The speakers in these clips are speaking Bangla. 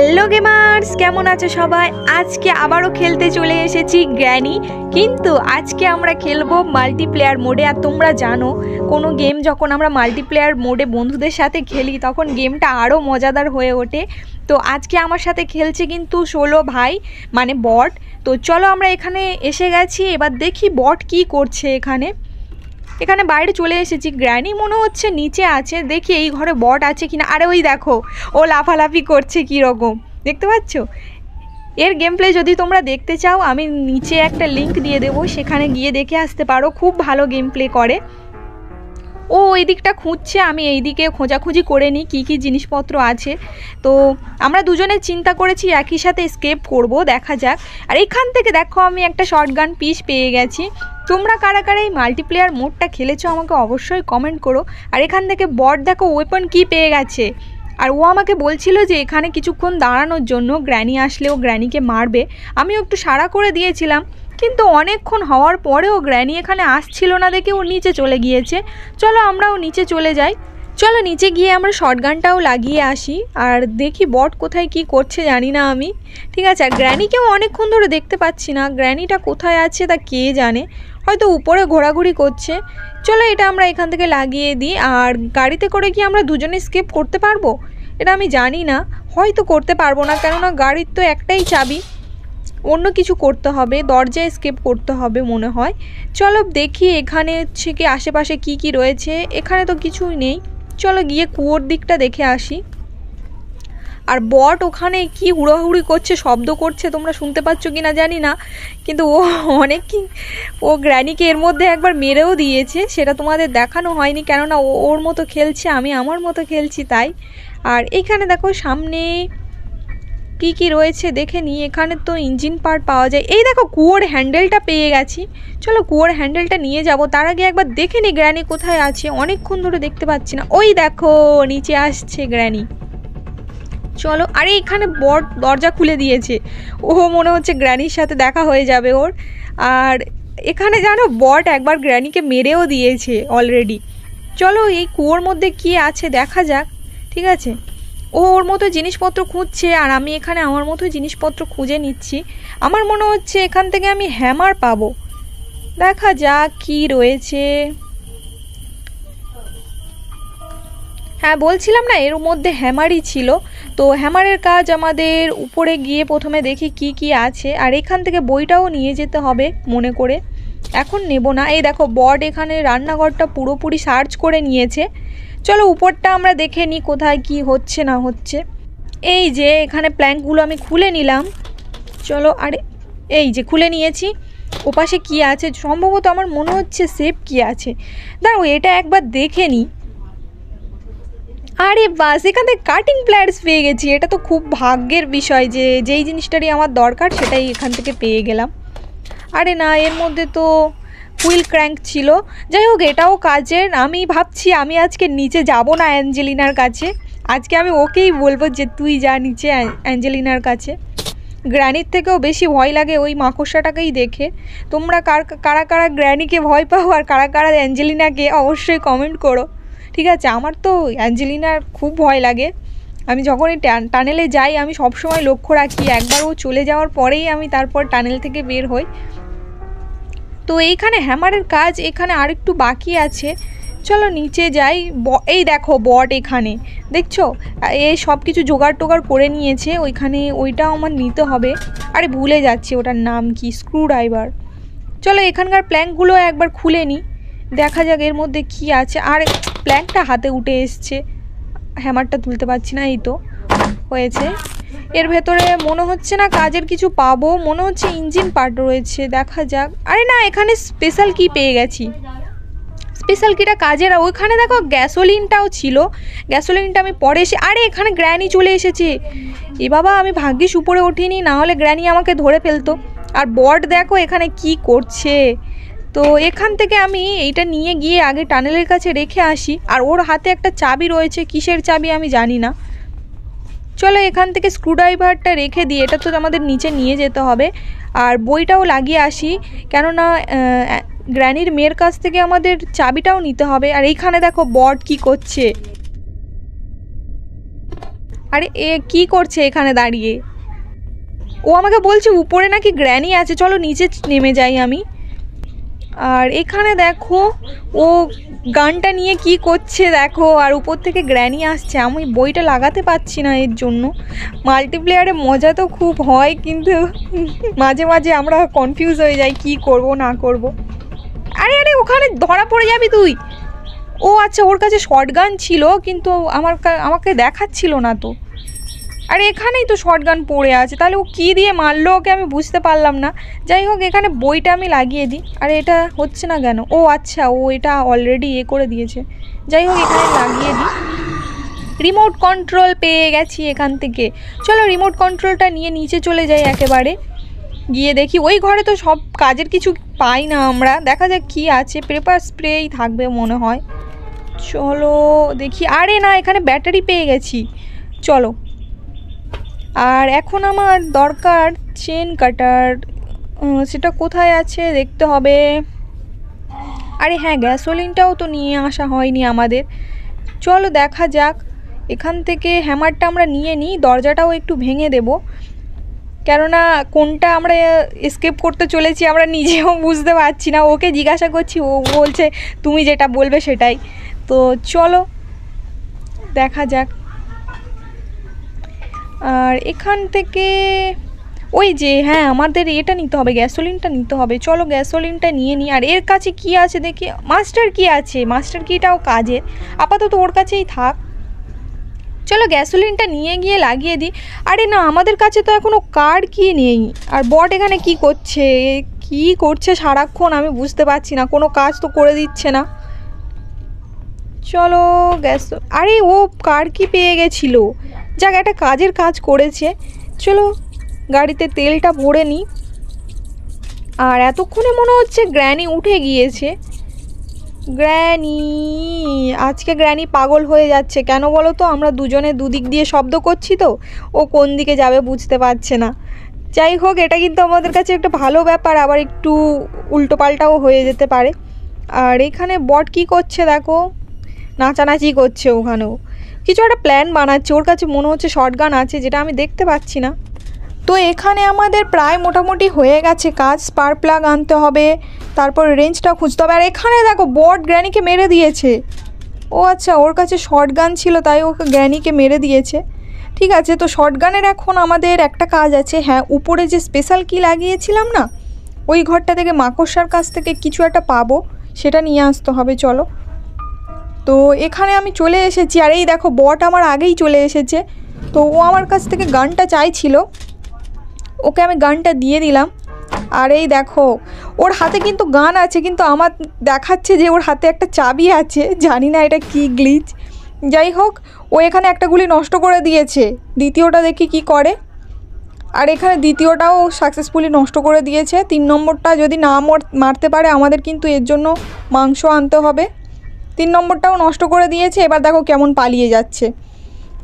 হ্যালো গেমার্স, কেমন আছো সবাই? আজকে আবারও খেলতে চলে এসেছি গ্র্যানি। কিন্তু আজকে আমরা খেলবো মাল্টিপ্লেয়ার মোডে। আর তোমরা জানো কোনো গেম যখন আমরা মাল্টিপ্লেয়ার মোডে বন্ধুদের সাথে খেলি তখন গেমটা আরও মজাদার হয়ে ওঠে। তো আজকে আমার সাথে খেলছে কিন্তু 16 ভাই, মানে বট। তো চলো আমরা এখানে এসে গেছি, এবার দেখি বট কি করছে। এখানে বাইরে চলে এসেছি। গ্র্যানি মনে হচ্ছে নিচে আছে, দেখি এই ঘরে বট আছে কিনা। আরে ওই দেখো, ও লাফালাফি করছে কীরকম, দেখতে পাচ্ছ? এর গেম প্লে যদি তোমরা দেখতে চাও আমি নিচে একটা লিংক দিয়ে দেবো, সেখানে গিয়ে দেখে আসতে পারো। খুব ভালো গেম প্লে করে। ও এই দিকটা খুঁজছে, আমি এই দিকে খোঁজাখুঁজি করে নিই কী কী জিনিসপত্র আছে। তো আমরা দুজনে চিন্তা করেছি একই সাথে স্কেপ করব, দেখা যাক। আর এখান থেকে দেখো আমি একটা শর্টগান পিস পেয়ে গেছি। তোমরা কারা কারা এই মাল্টিপ্লেয়ার মোডটা খেলেছো আমাকে অবশ্যই কমেন্ট করো। আর এখান থেকে বট দেখো ওয়েপন কি পেয়ে গেছে। আর ও আমাকে বলছিল যে এখানে কিছুক্ষণ দাঁড়ানোর জন্য, গ্র্যানি আসলেও গ্র্যানিকে মারবে। আমিও একটু সাড়া করে দিয়েছিলাম, কিন্তু অনেকক্ষণ হওয়ার পরেও গ্র্যানি এখানে আসছিল না দেখে ও নিচে চলে গিয়েছে। চলো আমরাও নিচে চলে যাই। চলো নিচে গিয়ে আমরা শর্টগানটাও লাগিয়ে আসি আর দেখি বট কোথায় কি করছে জানি না আমি। ঠিক আছে, আর গ্র্যানিকেও অনেকক্ষণ ধরে দেখতে পাচ্ছি না। গ্র্যানিটা কোথায় আছে তা কে জানে, হয়তো উপরে ঘোরাঘুরি করছে। চলো এটা আমরা এখান থেকে লাগিয়ে দিই। আর গাড়িতে করে কি আমরা দুজনে স্কেপ করতে পারবো এটা আমি জানি না, হয়তো করতে পারবো না, কেননা গাড়ির তো একটাই চাবি। অন্য কিছু করতে হবে, দরজায় স্কেপ করতে হবে মনে হয়। চলো দেখি এখানে হচ্ছে কি আশেপাশে কি কি রয়েছে। এখানে তো কিছুই নেই, চলো গিয়ে কুয়োর দিকটা দেখে আসি। আর বট ওখানে কি হুড়োহুড়ি করছে, শব্দ করছে, তোমরা শুনতে পাচ্ছ কি না জানি না, কিন্তু ও অনেক কি, ও গ্র্যানিকে এর মধ্যে একবার মেরেও দিয়েছে। সেটা তোমাদের দেখানো হয়নি, কেননা ও ওর মতো খেলছে, আমি আমার মতো খেলছি তাই। আর এখানে দেখো সামনে কি কি রয়েছে দেখে নিই। এখানে তো ইঞ্জিন পার্ট পাওয়া যায়। এই দেখো কুয়োর হ্যান্ডেলটা পেয়ে গেছি। চলো কুয়োর হ্যান্ডেলটা নিয়ে যাব, তার আগে একবার দেখে নিই গ্র্যানি কোথায় আছে। অনেকক্ষণ ধরে দেখতে পাচ্ছি না। ওই দেখো নিচে আসছে গ্র্যানি। চলো, আরে এখানে বট দরজা খুলে দিয়েছে। ও মনে হচ্ছে গ্র্যানির সাথে দেখা হয়ে যাবে ওর। আর এখানে জানো বট একবার গ্র্যানিকে মেরেও দিয়েছে অলরেডি। চলো এই কুয়োর মধ্যে কি আছে দেখা যাক। ঠিক আছে, ও ওর মতো জিনিসপত্র খুঁজছে আর আমি এখানে আমার মতো জিনিসপত্র খুঁজে নিচ্ছি। আমার মনে হচ্ছে এখান থেকে আমি হ্যামার পাবো, দেখা যাক কি রয়েছে। হ্যাঁ বলছিলাম না, এর মধ্যে হ্যামারই ছিল। তো হ্যামারের কাজ আমাদের উপরে গিয়ে প্রথমে দেখি কি কি আছে। আর এখান থেকে বইটাও নিয়ে যেতে হবে মনে করে, এখন নেব না। এই দেখো বট এখানে রান্নাঘরটা পুরোপুরি সার্চ করে নিয়েছে। চলো উপরটা আমরা দেখে নিই কোথায় কি হচ্ছে না হচ্ছে। এই যে এখানে প্ল্যাঙ্কগুলো আমি খুলে নিলাম। চলো, আরে এই যে খুলে নিয়েছি। ওপাশে কি আছে, সম্ভবত আমার মনে হচ্ছে সেফ কি আছে। দাঁড়াও এটা একবার দেখে নিই। আরে বাস, এখান থেকে কাটিং প্লেয়ার্স পেয়ে গেছি। এটা তো খুব ভাগ্যের বিষয় যে যেই জিনিসটারই আমার দরকার সেটাই এখান থেকে পেয়ে গেলাম। আরে না, এর মধ্যে তো হুইল ক্র্যাঙ্ক ছিল। যাই হোক এটাও কাজের। আমি ভাবছি আমি আজকে নিচে যাব না অ্যাঞ্জেলিনার কাছে, আজকে আমি ওকেই বলবো যে তুই যা নিচে অ্যাঞ্জেলিনার কাছে। গ্র্যানির থেকেও বেশি ভয় লাগে ওই মাকড়সাটাকেই দেখে। তোমরা কারা কারা গ্র্যানিকে ভয় পাও আর কারা কারা অ্যাঞ্জেলিনাকে অবশ্যই কমেন্ট করো। ঠিক আছে, আমার তো অ্যাঞ্জেলিনার খুব ভয় লাগে। আমি যখনই টানেলে যাই আমি সবসময় লক্ষ্য রাখি, একবার ও চলে যাওয়ার পরেই আমি তারপর টানেল থেকে বের হই। তো এইখানে হ্যামারের কাজ এখানে আরেকটু বাকি আছে। চলো নিচে যাই। এই দেখো বট এখানে, দেখছো? এই সব কিছু জোগাড় টোগাড় করে নিয়েছে ওইখানে, ওইটাও আমার নিতে হবে। আরে ভুলে যাচ্ছি ওটার নাম কি, স্ক্রু ড্রাইভার। চলো এখানকার প্ল্যাঙ্কগুলো একবার খুলে নিই, দেখা যাক এর মধ্যে কি আছে। আর প্ল্যাঙ্কটা হাতে উঠে এসছে, হ্যামারটা তুলতে পারছি না। এই তো হয়েছে। এর ভেতরে মনে হচ্ছে না কাজের কিছু পাবো, মনে হচ্ছে ইঞ্জিন পার্ট রয়েছে, দেখা যাক। আরে না, এখানে স্পেশাল কি পেয়ে গেছি। স্পেশাল কিটা কাজের। ওইখানে দেখো গ্যাসোলিনটাও ছিল, গ্যাসোলিনটা আমি পরে এসে। আরে এখানে গ্র্যানি চলে এসেছে। এ বাবা, আমি ভাগ্যিস উপরে উঠিনি, না হলে গ্র্যানি আমাকে ধরে ফেলতো। আর বট দেখো এখানে কি করছে। তো এখান থেকে আমি এইটা নিয়ে গিয়ে আগে টানেলের কাছে রেখে আসি। আর ওর হাতে একটা চাবি রয়েছে, কিসের চাবি আমি জানি না। চলো এখান থেকে স্ক্রুড্রাইভারটা রেখে দিই, এটা তো আমাদের নিচে নিয়ে যেতে হবে। আর বইটাও লাগিয়ে আসি, কেননা গ্র্যানির মেয়ের কাছ থেকে আমাদের চাবিটাও নিতে হবে। আর এইখানে দেখো বট কি করছে। আরে এ কি করছে এখানে দাঁড়িয়ে? ও আমাকে বলছে উপরে নাকি গ্র্যানি আছে, চলো নিচে নেমে যাই আমি। আর এখানে দেখো ও গানটা নিয়ে কি করছে দেখো, আর উপর থেকে গ্র্যানি আসছে। আমি বইটা লাগাতে পারছি না এর জন্য। মাল্টিপ্লেয়ারে মজা তো খুব হয়, কিন্তু মাঝে মাঝে আমরা কনফিউজ হয়ে যাই কি করব না করব। আরে আরে ওখানে ধরা পড়ে যাবি তুই। ও আচ্ছা, ওর কাছে শর্টগান ছিল কিন্তু আমাকে দেখাচ্ছিল না তো। আরে এখানেই তো শর্টগান পড়ে আছে, তাহলে ও কী দিয়ে মারলো ওকে আমি বুঝতে পারলাম না। যাই হোক, এখানে বইটা আমি লাগিয়ে দিই। আরে এটা হচ্ছে না কেন? ও আচ্ছা, ও এটা অলরেডি করে দিয়েছে। যাই হোক, এখানে লাগিয়ে দিই। রিমোট কন্ট্রোল পেয়ে গেছি এখান থেকে। চলো রিমোট কন্ট্রোলটা নিয়ে নিচে চলে যাই একেবারে। গিয়ে দেখি ওই ঘরে তো সব কাজের কিছু পাই না আমরা। দেখা যাক কি আছে, পেপার স্প্রেই থাকবে মনে হয়। চলো দেখি। আরে না, এখানে ব্যাটারি পেয়ে গেছি। চলো। আর এখন আমার দরকার চেন কাটার। সেটা কোথায় আছে দেখতে হবে। আরে হ্যাঁ, গ্যাসোলিনটাও তো নিয়ে আসা হয়নি আমাদের। চলো দেখা যাক। এখান থেকে হ্যামারটা আমরা নিয়ে নিই, দরজাটাও একটু ভেঙে দেব, কেননা কোনটা আমরা এসকেপ করতে চলেছি আমরা নিজেও বুঝতে পারছি না। ওকে জিজ্ঞাসা করছি, ও বলছে তুমি যেটা বলবে সেটাই। তো চলো দেখা যাক। আর এখান থেকে ওই যে হ্যাঁ, আমাদের এটা নিতে হবে, গ্যাসোলিনটা নিতে হবে। চলো গ্যাসোলিনটা নিয়ে নিই। আর এর কাছে কি আছে দেখি। মাস্টার কি আছে, মাস্টার কিটাও কাজে, আপাতত ওর কাছেই থাক। চলো গ্যাসোলিনটা নিয়ে গিয়ে লাগিয়ে দিই। আরে না, আমাদের কাছে তো এখনও কার্ড কি নেই। আর বট এখানে কি করছে সারাক্ষণ আমি বুঝতে পারছি না, কোনো কাজ তো করে দিচ্ছে না। চলো গ্যাস, আরে ও কার কি পেয়ে গেছিলো, যাক একটা কাজের কাজ করেছে। চলো গাড়িতে তেলটা ভরে নিই। আর এতক্ষণে মনে হচ্ছে গ্র্যানি উঠে গিয়েছে। গ্র্যানি, আজকে গ্র্যানি পাগল হয়ে যাচ্ছে কেন বলো তো? আমরা দুজনে দুদিক দিয়ে শব্দ করছি তো, ও কোন দিকে যাবে বুঝতে পারছে না। যাই হোক, এটা কিন্তু আমাদের কাছে একটা ভালো ব্যাপার, আবার একটু উল্টোপাল্টাও হয়ে যেতে পারে। আর এখানে বট কি করছে দেখো, নাচানাচি করছে ওখানেও, কিছু একটা প্ল্যান বানাচ্ছে। ওর কাছে মনে হচ্ছে শর্টগান আছে, যেটা আমি দেখতে পাচ্ছি না। তো এখানে আমাদের প্রায় মোটামুটি হয়ে গেছে কাজ। স্পার্ক প্লাগ আনতে হবে, তারপর রেঞ্জটা খুঁজতে হবে। আর এখানে দেখো বট গ্র্যানিকে মেরে দিয়েছে। ও আচ্ছা, ওর কাছে শর্টগান ছিল তাই ওকে গ্র্যানিকে মেরে দিয়েছে। ঠিক আছে, তো শর্টগানের এখন আমাদের একটা কাজ আছে। হ্যাঁ, উপরে যে স্পেশাল কি লাগিয়েছিলাম না, ওই ঘরটা থেকে মাকড়সার কাছ থেকে কিছু একটা পাবো, সেটা নিয়ে আসতে হবে। চলো। তো এখানে আমি চলে এসেছি, আর এই দেখো বট আমার আগেই চলে এসেছে। তো ও আমার কাছ থেকে গানটা চাইছিল, ওকে আমি গানটা দিয়ে দিলাম। আর এই দেখো ওর হাতে কিন্তু গান আছে, কিন্তু আমার দেখাচ্ছে যে ওর হাতে একটা চাবি আছে। জানি না এটা কি গ্লিচ। যাই হোক, ও এখানে একটা গুলি নষ্ট করে দিয়েছে, দ্বিতীয়টা দেখি কি করে। আর এখানে দ্বিতীয়টাও সাকসেসফুলি নষ্ট করে দিয়েছে। 3 নম্বরটা যদি না মারতে পারে আমাদের কিন্তু এর জন্য মাংস আনতে হবে। 3 নম্বরটাও নষ্ট করে দিয়েছে। এবার দেখো কেমন পালিয়ে যাচ্ছে।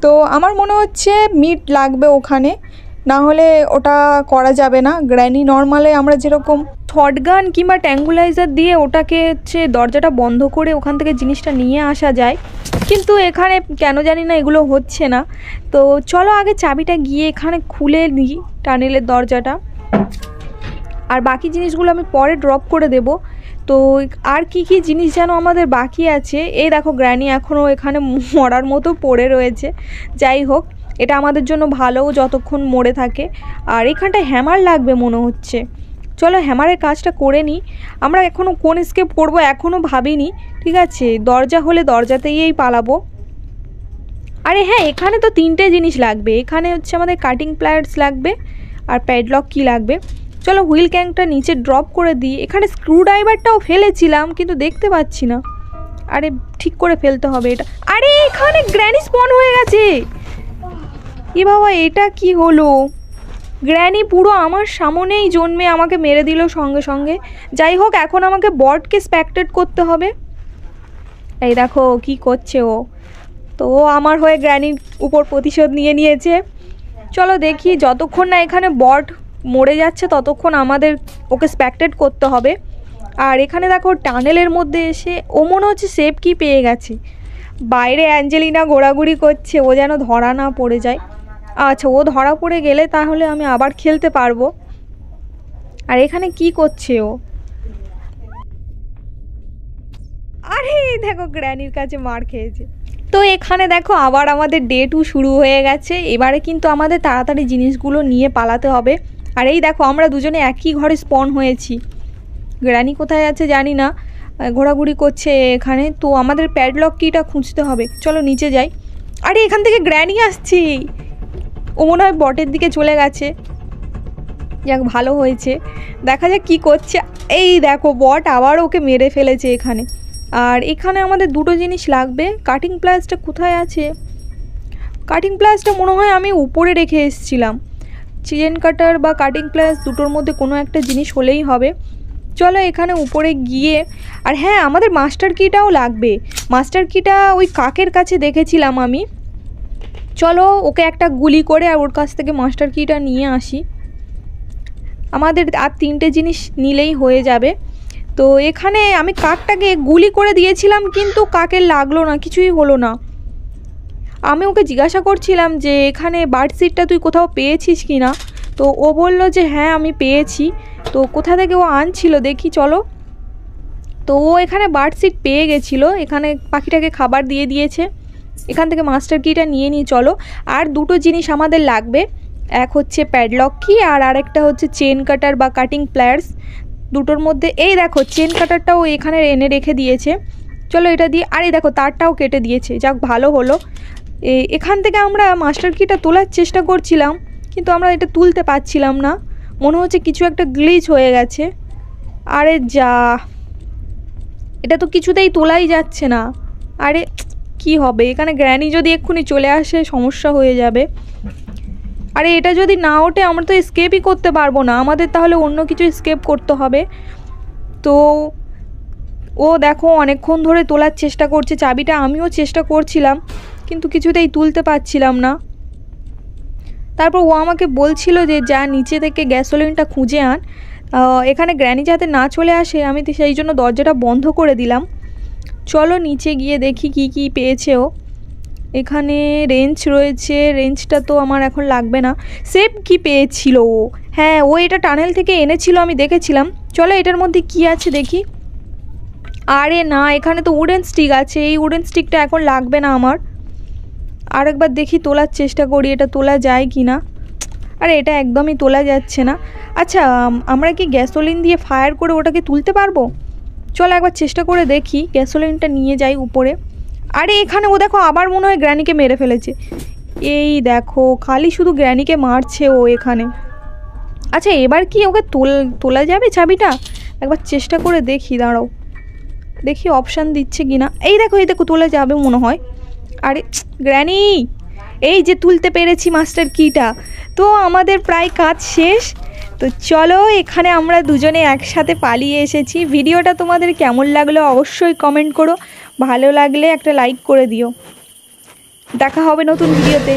তো আমার মনে হচ্ছে মিট লাগবে ওখানে, না হলে ওটা করা যাবে না। গ্র্যানি নর্মালে আমরা যেরকম শর্টগান কিংবা ট্যাঙ্গুলাইজার দিয়ে ওটাকে হচ্ছে দরজাটা বন্ধ করে ওখান থেকে জিনিসটা নিয়ে আসা যায়, কিন্তু এখানে কেন জানি না এগুলো হচ্ছে না। তো চলো আগে চাবিটা গিয়ে এখানে খুলে নিই টানেলের দরজাটা, আর বাকি জিনিসগুলো আমি পরে ড্রপ করে দেব। তো আর কি কি জিনিস যেন আমাদের বাকি আছে। এই দেখো গ্র্যানি এখনও এখানে মরার মতো পড়ে রয়েছে। যাই হোক, এটা আমাদের জন্য ভালো যতক্ষণ মরে থাকে। আর এখানটায় হ্যামার লাগবে মনে হচ্ছে। চলো হ্যামারের কাজটা করে নিই। আমরা এখনও কোন স্কেপ করবো এখনও ভাবিনি। ঠিক আছে, দরজা হলে দরজাতেই পালাবো। আরে হ্যাঁ, এখানে তো 3টে জিনিস লাগবে। এখানে হচ্ছে আমাদের কাটিং প্লায়ার্স লাগবে আর প্যাডলক কি লাগবে। চলো হুইল ক্যাংটা নিচে ড্রপ করে দিই। এখানে স্ক্রু ড্রাইভারটাও ফেলেছিলাম কিন্তু দেখতে পাচ্ছি না। আরে ঠিক করে ফেলতে হবে এটা। আরে এখানে গ্র্যানি স্পন হয়ে গেছে। এ বাবা, এটা কি হলো? গ্র্যানি পুরো আমার সামনেই জন্মে আমাকে মেরে দিল সঙ্গে সঙ্গে। যাই হোক, এখন আমাকে বটকে স্প্যাক্টেট করতে হবে। এই দেখো কি করছে ও। তো ও আমার হয়ে গ্র্যানির উপর প্রতিশোধ নিয়ে নিয়েছে। চলো দেখি, যতক্ষণ না এখানে বট মরে যাচ্ছে ততক্ষণ আমাদের ওকে স্প্যাক্টেট করতে হবে। আর এখানে দেখো টানেলের মধ্যে এসে ও মনে হচ্ছে সেফ কি পেয়ে গেছে। বাইরে অ্যাঞ্জেলিনা ঘোরাঘুরি করছে, ও যেন ধরা না পড়ে যায়। আচ্ছা, ও ধরা পড়ে গেলে তাহলে আমি আবার খেলতে পারবো। আর এখানে কি করছে ও? আরে দেখো গ্র্যানির কাছে মার খেয়েছে। তো এখানে দেখো আবার আমাদের ডে 2 শুরু হয়ে গেছে। এবারে কিন্তু আমাদের তাড়াতাড়ি জিনিসগুলো নিয়ে পালাতে হবে। আর এই দেখো আমরা দুজনে একই ঘরে স্পন হয়েছি। গ্র্যানি কোথায় আছে জানি না, ঘোরাঘুরি করছে এখানে। তো আমাদের প্যাডলক কিটা খুঁজতে হবে, চলো নিচে যাই। আরে এখান থেকে গ্র্যানি আসছি, ও মনে হয় বটের দিকে চলে গেছে। যাক ভালো হয়েছে, দেখা যাক কী করছে। এই দেখো বট আবার ওকে মেরে ফেলেছে এখানে। আর এখানে আমাদের দুটো জিনিস লাগবে। কাটিং প্লাসটা কোথায় আছে? কাটিং প্লাসটা মনে হয় আমি উপরে রেখে এসেছিলাম। চেন কাটার বা কাটিং প্লাস দুটোর মধ্যে কোনো একটা জিনিস হলেই হবে। চলো এখানে উপরে গিয়ে, আর হ্যাঁ আমাদের মাস্টার কিটাও লাগবে। মাস্টার কিটা ওই কাকের কাছে দেখেছিলাম আমি। চলো ওকে একটা গুলি করে আর ওর কাছ থেকে মাস্টার কিটা নিয়ে আসি। আমাদের আর 3টে জিনিস নিলেই হয়ে যাবে। তো এখানে আমি কাকটাকে গুলি করে দিয়েছিলাম, কিন্তু কাকের লাগলো না, কিছুই হলো না। আমি ওকে জিজ্ঞাসা করছিলাম যে এখানে বার্ড সিটটা তুই কোথাও পেয়েছিস কি না। তো ও বলল যে হ্যাঁ আমি পেয়েছি। তো কোথা থেকে ও আনছিল দেখি চলো। তো ও এখানে বার্ড সিট পেয়ে গেছিলো, এখানে পাখিটাকে খাবার দিয়ে দিয়েছে। এখান থেকে মাস্টার কিটা নিয়ে নিই চলো। আর দুটো জিনিস আমাদের লাগবে, এক হচ্ছে প্যাডলক কি আর আরেকটা হচ্ছে চেন কাটার বা কাটিং প্লায়ার্স। দুটোর মধ্যে এই দেখো চেন কাটারটাও এখানে এনে রেখে দিয়েছে। চলো এটা দিয়ে, আর এই দেখো তারটাও কেটে দিয়েছে, যাক ভালো হলো। এখান থেকে আমরা মাস্টার কিটা তোলার চেষ্টা করছিলাম, কিন্তু আমরা এটা তুলতে পারছিলাম না। মনে হচ্ছে কিছু একটা গ্লিচ হয়ে গেছে। আরে যা, এটা তো কিছুতেই তোলাই যাচ্ছে না। আরে কি হবে, এখানে গ্র্যানি যদি এক্ষুনি চলে আসে সমস্যা হয়ে যাবে। আরে এটা যদি না ওঠে আমরা তো স্কেপই করতে পারবো না, আমাদের তাহলে অন্য কিছু স্কেপ করতে হবে। তো ও দেখো অনেকক্ষণ ধরে তোলার চেষ্টা করছে চাবিটা, আমিও চেষ্টা করছিলাম কিন্তু কিছুতেই তুলতে পারছিলাম না। তারপর ও আমাকে বলছিল যে যা নিচে থেকে গ্যাসোলিনটা খুঁজে আন। এখানে গ্র্যানি যাতে না চলে আসে আমি তো সেই জন্য দরজাটা বন্ধ করে দিলাম। চলো নিচে গিয়ে দেখি কি কি পেয়েছে ও। এখানে রেঞ্চ রয়েছে, রেঞ্চটা তো আমার এখন লাগবে না। সেফ কি পেয়েছিল ও, হ্যাঁ ও এটা টানেল থেকে এনেছিল আমি দেখেছিলাম। চলো এটার মধ্যে কি আছে দেখি। আরে না, এখানে তো উডেন স্টিক আছে, এই উডেন স্টিকটা এখন লাগবে না আমার। আরেকবার দেখি তোলার চেষ্টা করি এটা তোলা যায় কি না। আরে এটা একদমই তোলা যাচ্ছে না। আচ্ছা আমরা কি গ্যাসোলিন দিয়ে ফায়ার করে ওটাকে তুলতে পারবো? চলো একবার চেষ্টা করে দেখি, গ্যাসোলিনটা নিয়ে যাই উপরে। আরে এখানে ও দেখো আবার মনে হয় গ্র্যানিকে মেরে ফেলেছে। এই দেখো খালি শুধু গ্র্যানিকে মারছে ও এখানে। আচ্ছা এবার কি ওকে তোলা যাবে চাবিটা? একবার চেষ্টা করে দেখি, দাঁড়াও দেখি অপশান দিচ্ছে কি না। এই দেখো তোলা যাবে মনে হয়। আরে গ্র্যানি, এই যে তুলতে পেরেছি মাস্টার কিটা। তো আমাদের প্রায় কাজ শেষ। তো চলো এখানে আমরা দুজনে একসাথে পালিয়ে এসেছি। ভিডিওটা তোমাদের কেমন লাগলো অবশ্যই কমেন্ট করো, ভালো লাগলে একটা লাইক করে দিও। দেখা হবে নতুন ভিডিওতে।